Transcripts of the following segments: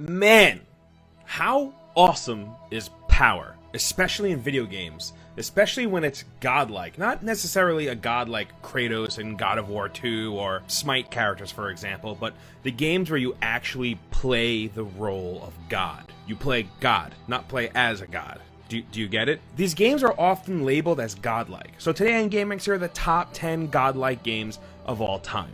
Man, how awesome is power, especially in video games, especially when it's godlike. Not necessarily a god like Kratos in God of War 2 or Smite characters, for example, but the games where you actually play the role of God. You play God, not play as a god. Do you get it? These games are often labeled as godlike. So today on gameranx, here are the top 10 godlike games of all time.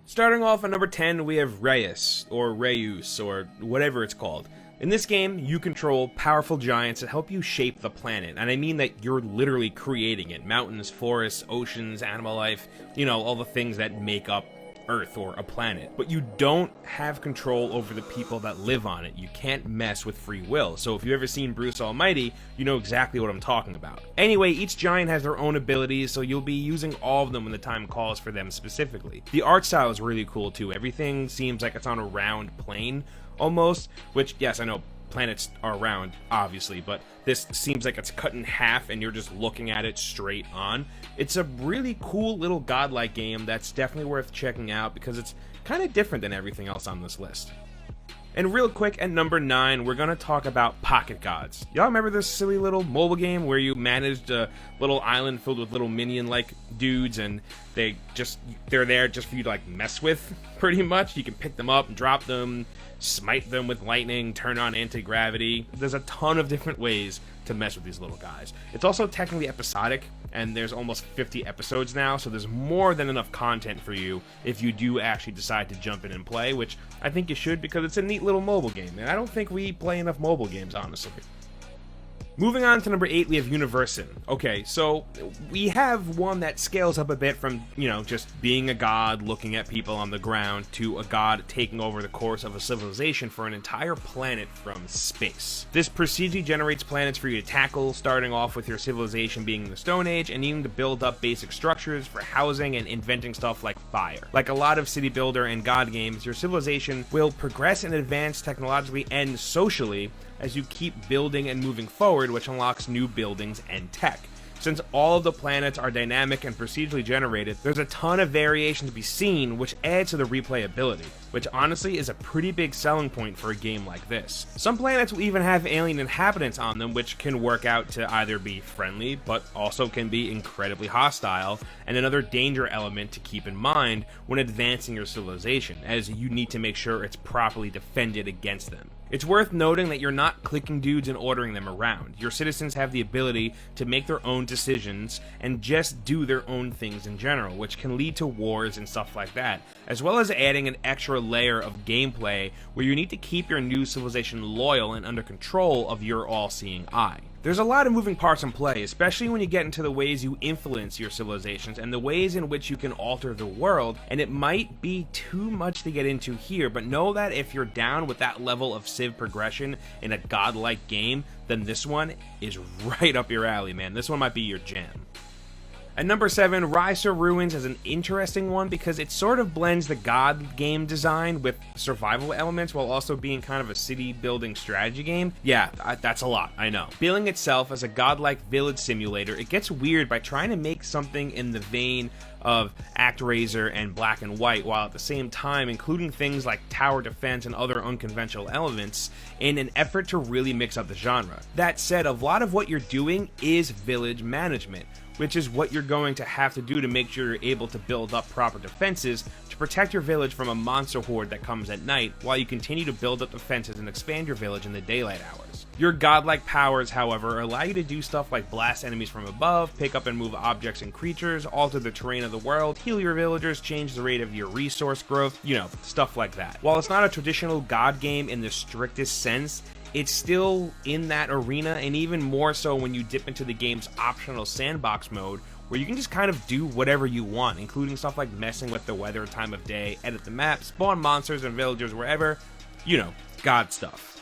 Starting off at number 10, we have Reyes, or Reyes, or whatever it's called. In this game, you control powerful giants that help you shape the planet, and I mean that you're literally creating it. Mountains, forests, oceans, animal life, all the things that make up Earth or a planet. But you don't have control over the people that live on it. You can't mess with free will. So if you've ever seen Bruce Almighty, you know exactly what I'm talking about. Anyway, each giant has their own abilities, so you'll be using all of them when the time calls for them specifically. The art style is really cool too. Everything seems like it's on a round plane almost, which, yes, I know planets are round, obviously, but this seems like it's cut in half and you're just looking at it straight on. It's a really cool little godlike game that's definitely worth checking out because it's kind of different than everything else on this list. And real quick, at number 9, we're going to talk about Pocket Gods. Y'all remember this silly little mobile game where you managed a little island filled with little minion-like dudes and they're there just for you to like mess with, pretty much? You can pick them up and drop them, smite them with lightning, turn on anti-gravity. There's a ton of different ways to mess with these little guys. It's also technically episodic, and there's almost 50 episodes now, so there's more than enough content for you if you do actually decide to jump in and play, which I think you should because it's a neat little mobile game, and I don't think we play enough mobile games, honestly. Moving on to number 8, we have Universin. Okay, so we have one that scales up a bit from, just being a god looking at people on the ground to a god taking over the course of a civilization for an entire planet from space. This procedurally generates planets for you to tackle, starting off with your civilization being in the Stone Age and needing to build up basic structures for housing and inventing stuff like fire. Like a lot of city builder and god games, your civilization will progress and advance technologically and socially as you keep building and moving forward, which unlocks new buildings and tech. Since all of the planets are dynamic and procedurally generated, there's a ton of variation to be seen, which adds to the replayability, which honestly is a pretty big selling point for a game like this. Some planets will even have alien inhabitants on them, which can work out to either be friendly, but also can be incredibly hostile, and another danger element to keep in mind when advancing your civilization, as you need to make sure it's properly defended against them. It's worth noting that you're not clicking dudes and ordering them around. Your citizens have the ability to make their own decisions and just do their own things in general, which can lead to wars and stuff like that, as well as adding an extra layer of gameplay where you need to keep your new civilization loyal and under control of your all-seeing eye. There's a lot of moving parts in play, especially when you get into the ways you influence your civilizations and the ways in which you can alter the world, and it might be too much to get into here, but know that if you're down with that level of civ progression in a godlike game, then this one is right up your alley, man. This one might be your jam. At number 7, Rise to Ruins is an interesting one because it sort of blends the god game design with survival elements while also being kind of a city building strategy game. Yeah, that's a lot, I know. Billing itself as a godlike village simulator, it gets weird by trying to make something in the vein of ActRaiser and Black and White, while at the same time including things like tower defense and other unconventional elements in an effort to really mix up the genre. That said, a lot of what you're doing is village management, which is what you're going to have to do to make sure you're able to build up proper defenses to protect your village from a monster horde that comes at night, while you continue to build up defenses and expand your village in the daylight hours. Your godlike powers, however, allow you to do stuff like blast enemies from above, pick up and move objects and creatures, alter the terrain of the world, heal your villagers, change the rate of your resource growth, stuff like that. While it's not a traditional god game in the strictest sense, it's still in that arena, and even more so when you dip into the game's optional sandbox mode, where you can just kind of do whatever you want, including stuff like messing with the weather and time of day, edit the map, spawn monsters and villagers wherever, god stuff.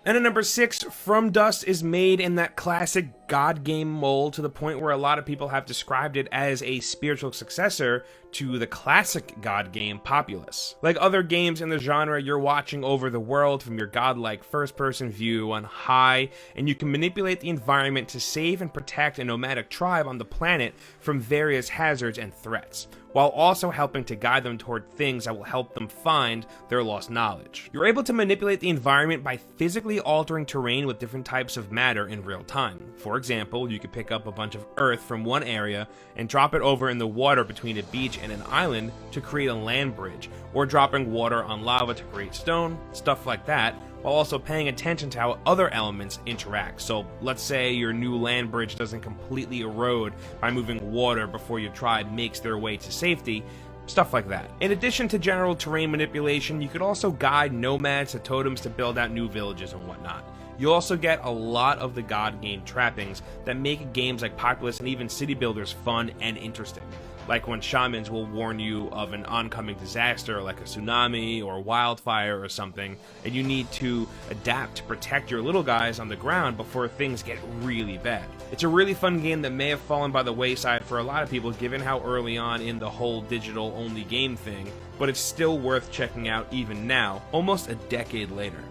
And at number 6, From Dust is made in that classic god game mold to the point where a lot of people have described it as a spiritual successor to the classic god game Populous. Like other games in the genre, you're watching over the world from your godlike first-person view on high, and you can manipulate the environment to save and protect a nomadic tribe on the planet from various hazards and threats. while also helping to guide them toward things that will help them find their lost knowledge. You're able to manipulate the environment by physically altering terrain with different types of matter in real time. For example, you could pick up a bunch of earth from one area and drop it over in the water between a beach and an island to create a land bridge, or dropping water on lava to create stone, stuff like that, while also paying attention to how other elements interact. So let's say your new land bridge doesn't completely erode by moving water before your tribe makes their way to safety, stuff like that. In addition to general terrain manipulation, you could also guide nomads to totems to build out new villages and whatnot. You also get a lot of the god game trappings that make games like Populous and even City Builders fun and interesting. Like when shamans will warn you of an oncoming disaster like a tsunami or wildfire or something, and you need to adapt to protect your little guys on the ground before things get really bad. It's a really fun game that may have fallen by the wayside for a lot of people given how early on in the whole digital only game thing, but it's still worth checking out even now, almost a decade later.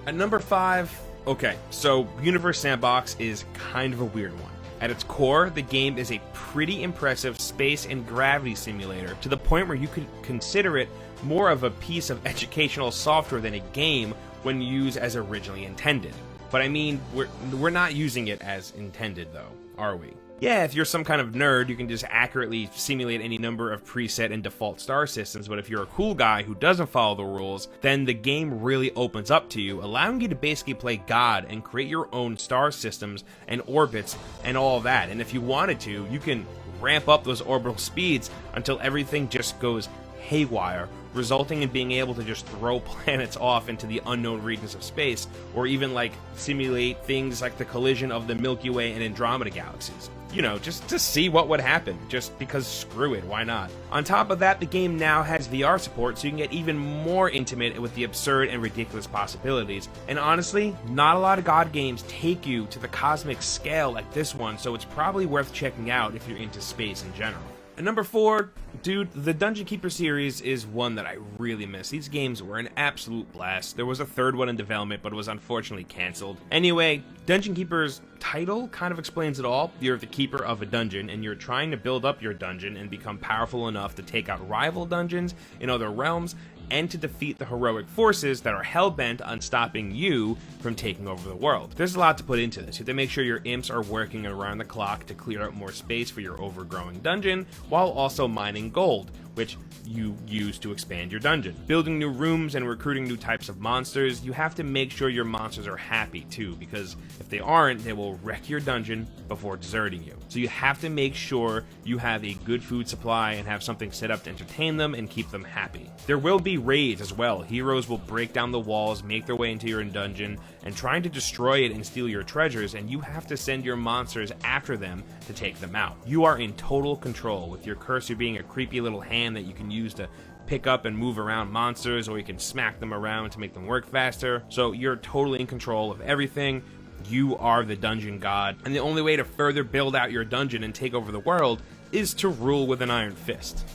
At number 5, okay, so Universe Sandbox is kind of a weird one. At its core, the game is a pretty impressive space and gravity simulator, to the point where you could consider it more of a piece of educational software than a game when used as originally intended. But I mean, we're not using it as intended though, are we? Yeah, if you're some kind of nerd, you can just accurately simulate any number of preset and default star systems, but if you're a cool guy who doesn't follow the rules, then the game really opens up to you, allowing you to basically play God and create your own star systems and orbits and all of that. And if you wanted to, you can ramp up those orbital speeds until everything just goes haywire, resulting in being able to just throw planets off into the unknown regions of space, or even like simulate things like the collision of the Milky Way and Andromeda galaxies. You know, just to see what would happen, just because screw it, why not? On top of that, the game now has VR support, so you can get even more intimate with the absurd and ridiculous possibilities. And honestly, not a lot of God games take you to the cosmic scale like this one, so it's probably worth checking out if you're into space in general. And number 4, dude, the Dungeon Keeper series is one that I really miss. These games were an absolute blast. There was a third one in development, but it was unfortunately cancelled. Anyway, Dungeon Keeper's title kind of explains it all. You're the keeper of a dungeon, and you're trying to build up your dungeon and become powerful enough to take out rival dungeons in other realms, and to defeat the heroic forces that are hell-bent on stopping you from taking over the world. There's a lot to put into this. You have to make sure your imps are working around the clock to clear out more space for your overgrowing dungeon, while also mining gold, which you use to expand your dungeon. Building new rooms and recruiting new types of monsters, you have to make sure your monsters are happy too, because if they aren't, they will wreck your dungeon before deserting you. So you have to make sure you have a good food supply and have something set up to entertain them and keep them happy. There will be raids as well. Heroes will break down the walls, make their way into your dungeon, and trying to destroy it and steal your treasures, and you have to send your monsters after them to take them out. You are in total control, with your cursor being a creepy little hand that you can use to pick up and move around monsters, or you can smack them around to make them work faster. So you're totally in control of everything. You are the dungeon god, and the only way to further build out your dungeon and take over the world is to rule with an iron fist.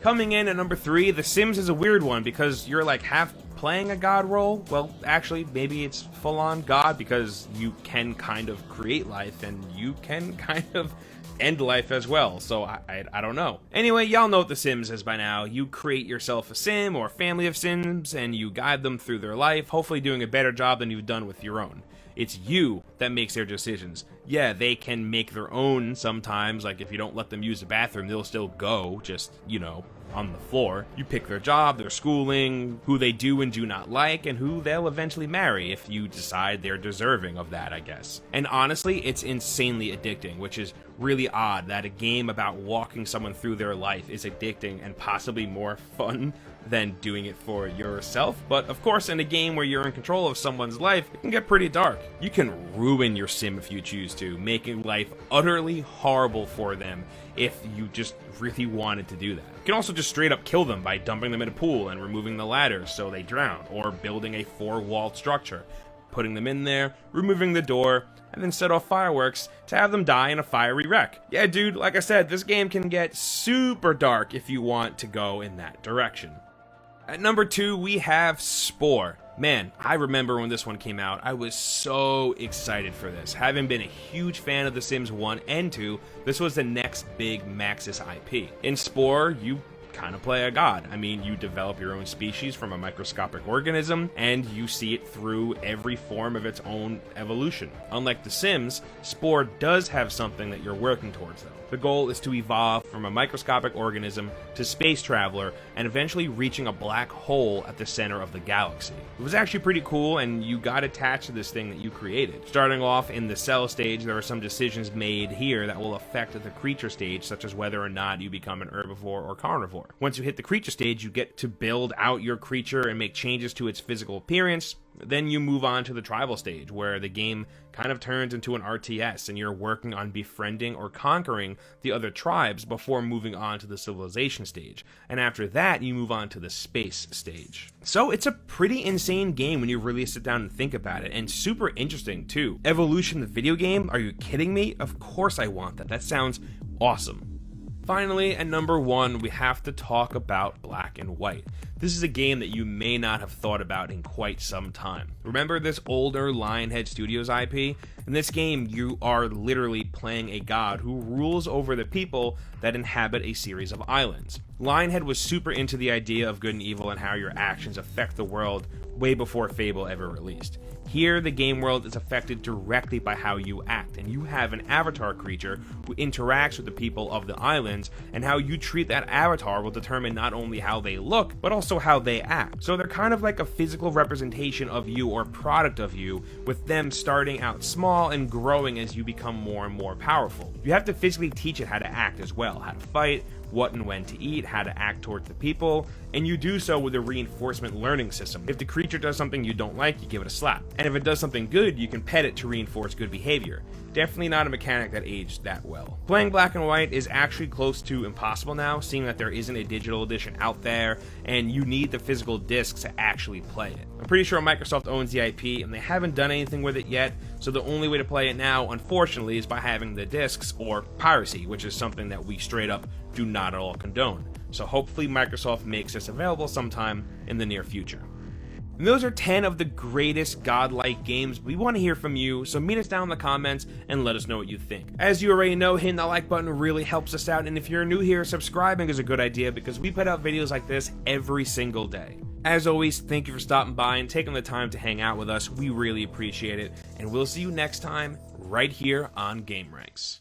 Coming in at number 3, The Sims is a weird one because you're like half playing a god role. Well, actually, maybe it's full-on god because you can kind of create life and you can kind of end life as well, so I don't know. Anyway, y'all know what The Sims is by now. You create yourself a sim or a family of sims and you guide them through their life, hopefully doing a better job than you've done with your own. It's you that makes their decisions. Yeah, they can make their own sometimes, like if you don't let them use the bathroom, they'll still go, just, you know, on the floor. You pick their job, their schooling, who they do and do not like, and who they'll eventually marry if you decide they're deserving of that, I guess. And honestly, it's insanely addicting, which is really odd that a game about walking someone through their life is addicting and possibly more fun than doing it for yourself. But of course, in a game where you're in control of someone's life, it can get pretty dark. You can ruin your sim if you choose to, making life utterly horrible for them if you just really wanted to do that. You can also just straight up kill them by dumping them in a pool and removing the ladders so they drown, or building a 4-walled structure, putting them in there, removing the door, and then set off fireworks to have them die in a fiery wreck. Yeah, dude, like I said, this game can get super dark if you want to go in that direction. At number 2, we have Spore. Man, I remember when this one came out, I was so excited for this. Having been a huge fan of The Sims 1 and 2, this was the next big Maxis IP. In Spore, you kind of play a god. I mean, you develop your own species from a microscopic organism, and you see it through every form of its own evolution. Unlike The Sims, Spore does have something that you're working towards, though. The goal is to evolve from a microscopic organism to space traveler and eventually reaching a black hole at the center of the galaxy. It was actually pretty cool, and you got attached to this thing that you created. Starting off in the cell stage, there are some decisions made here that will affect the creature stage, such as whether or not you become an herbivore or carnivore. Once you hit the creature stage, you get to build out your creature and make changes to its physical appearance. Then you move on to the tribal stage, where the game kind of turns into an RTS, and you're working on befriending or conquering the other tribes before moving on to the civilization stage. And after that, you move on to the space stage. So it's a pretty insane game when you really sit down and think about it, and super interesting too. Evolution the video game? Are you kidding me? Of course I want that. That sounds awesome. Finally, at number 1, we have to talk about Black and White. This is a game that you may not have thought about in quite some time. Remember this older Lionhead Studios IP? In this game, you are literally playing a god who rules over the people that inhabit a series of islands. Lionhead was super into the idea of good and evil and how your actions affect the world way before Fable ever released. Here, the game world is affected directly by how you act, and you have an avatar creature who interacts with the people of the islands, and how you treat that avatar will determine not only how they look, but also how they act. So they're kind of like a physical representation of you or product of you, with them starting out small and growing as you become more and more powerful. You have to physically teach it how to act as well, how to fight, what and when to eat, how to act towards the people, and you do so with a reinforcement learning system. If the creature does something you don't like, you give it a slap. And if it does something good, you can pet it to reinforce good behavior. Definitely not a mechanic that aged that well. Playing Black and White is actually close to impossible now, seeing that there isn't a digital edition out there, and you need the physical discs to actually play it. I'm pretty sure Microsoft owns the IP, and they haven't done anything with it yet, so the only way to play it now, unfortunately, is by having the discs or piracy, which is something that we straight up do not at all condone. So hopefully Microsoft makes this available sometime in the near future. And those are 10 of the greatest godlike games. We want to hear from you, so meet us down in the comments and let us know what you think. As you already know, hitting that like button really helps us out, and if you're new here, subscribing is a good idea because we put out videos like this every single day. As always, thank you for stopping by and taking the time to hang out with us. We really appreciate it, and we'll see you next time right here on gameranx.